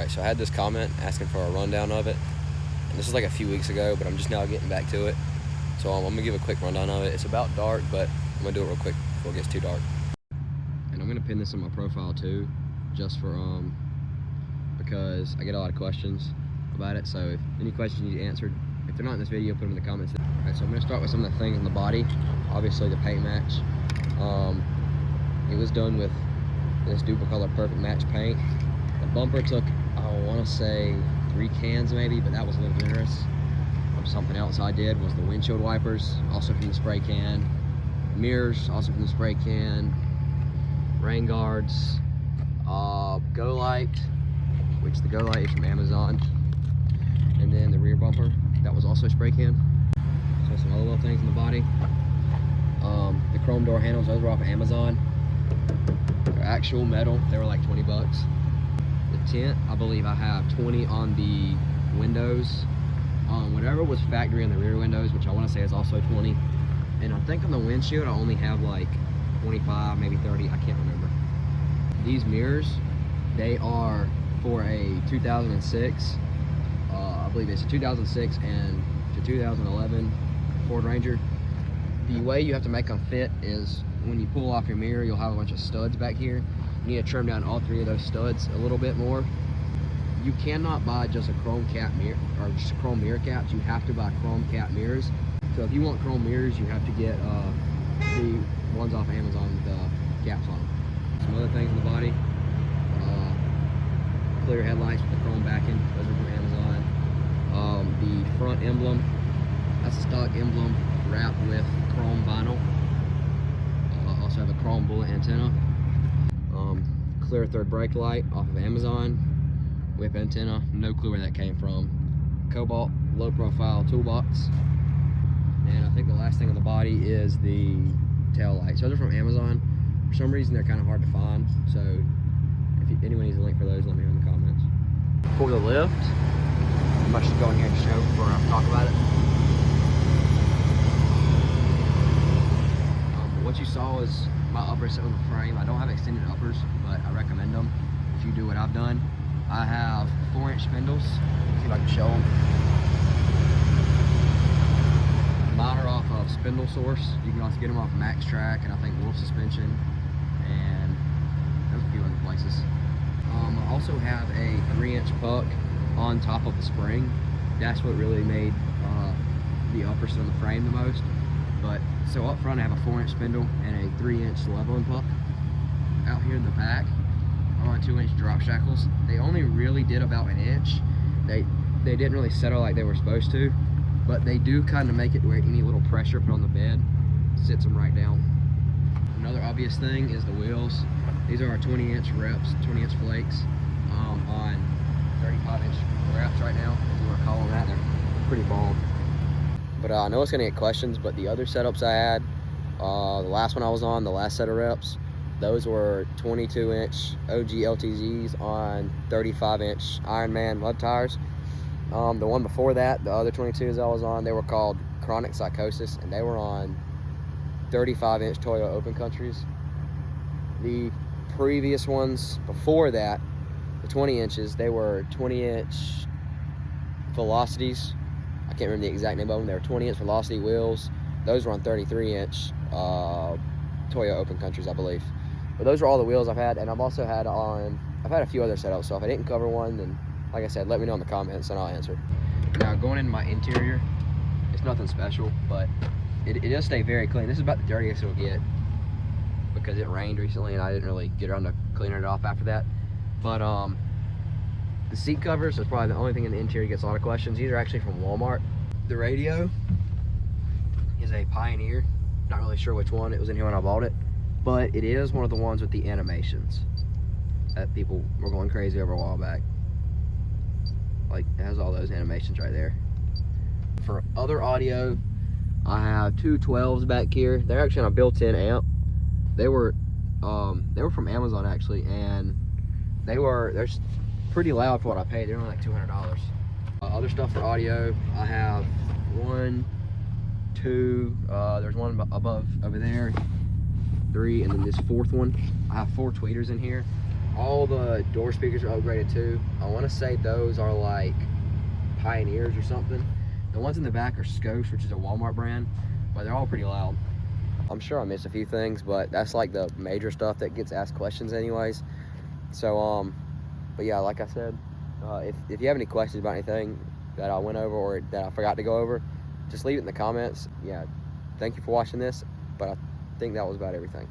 Alright, so I had this comment asking for a rundown of it. And this is like a few weeks ago, but I'm just now getting back to it. So I'm going to give a quick rundown of it. It's about dark, but I'm going to do it real quick before it gets too dark. And I'm going to pin this on my profile too, just for, because I get a lot of questions about it. So if any questions you need answered, if they're not in this video, put them in the comments. Alright, so I'm going to start with some of the things on the body. Obviously the paint match. It was done with this Duplicolor Perfect Match paint. The bumper took, I want to say 3 cans maybe, but that was a little generous. Something else I did was the windshield wipers, also from the spray can. Mirrors, also from the spray can. Rain guards. Go light, which the Go light is from Amazon. And then the rear bumper, that was also spray can. So some other little things in the body. The chrome door handles, those were off of Amazon. They're actual metal, they were like 20 bucks. The tint, I believe I have 20 on the windows. Whatever was factory on the rear windows, which I want to say is also 20. And I think on the windshield I only have like 25, maybe 30, I can't remember. These mirrors, they are for a 2006, I believe it's a 2006 and to 2011 Ford Ranger. The way you have to make them fit is when you pull off your mirror, you'll have a bunch of studs back here. You need to trim down all 3 of those studs a little bit more. You cannot buy just a chrome cap mirror or just chrome mirror caps. You have to buy chrome cap mirrors. So if you want chrome mirrors, you have to get the ones off Amazon with the caps on them. Some other things in the body: clear headlights with the chrome backing. Those are from Amazon. The front emblem, that's a stock emblem wrapped with chrome vinyl. Also have a chrome bullet antenna. Clear third brake light off of Amazon. Whip antenna, no clue where that came from. Cobalt low profile toolbox. And I think the last thing on the body is the tail lights. Those are from Amazon. For some reason they're kind of hard to find, so if anyone needs a link for those, let me know in the comments. For the lift, I might just go in here and show before I talk about it. What you saw is my upper set on the frame. I don't have extended uppers, but I recommend them if you do what I've done. I have 4-inch spindles. See if I can show them. Mine are off of Spindle Source. You can also get them off Max Track and I think Wolf Suspension, and there's a few other places. I also have a 3-inch puck on top of the spring. That's what really made the upper set on the frame the most. But so up front I have a 4-inch spindle and a 3-inch leveling puck. Out here in the back, I'm on 2-inch drop shackles. They only really did about 1 inch. They didn't really settle like they were supposed to, but they do kind of make it where any little pressure put on the bed sits them right down. Another obvious thing is the wheels. These are our 20-inch reps, 20-inch flakes on 35-inch wraps right now, if you want to call them that. They're pretty bald. But I know it's gonna get questions, but the other setups I had, the last one I was on, the last set of reps, those were 22-inch OG LTZs on 35-inch Ironman mud tires. The one before that, the other 22s I was on, they were called Chronic Psychosis, and they were on 35-inch Toyo Open Countries. The previous ones before that, the 20 inches, they were 20-inch Velocities. I can't remember the exact name of them. They were 20-inch Velocity wheels. Those were on 33-inch Toyo Open Countries, I believe. But those are all the wheels I've had, and I've also had I've had a few other setups, so if I didn't cover one, then like I said, let me know in the comments and I'll answer. Now going into my interior, it's nothing special, but it does stay very clean. This is about the dirtiest it'll get because it rained recently and I didn't really get around to cleaning it off after that. But the seat covers is probably the only thing in the interior that gets a lot of questions. These are actually from Walmart. The radio is a Pioneer. Not really sure which one. It was in here when I bought it, but it is one of the ones with the animations that people were going crazy over a while back. Like, it has all those animations right there. For other audio, I have 2 12s back here. They're actually on a built-in amp. They were from Amazon actually, and they're pretty loud for what I paid. They're only like $200. Other stuff for audio, I have 1, 2. There's one above over there. 3, and then this 4th one. I have 4 tweeters in here. All the door speakers are upgraded too. I want to say those are like Pioneers or something. The ones in the back are Scosche, which is a Walmart brand, but they're all pretty loud. I'm sure I missed a few things, but that's like the major stuff that gets asked questions anyways. So, but yeah, like I said, if you have any questions about anything that I went over or that I forgot to go over, just leave it in the comments. Yeah, thank you for watching this, but I think that was about everything.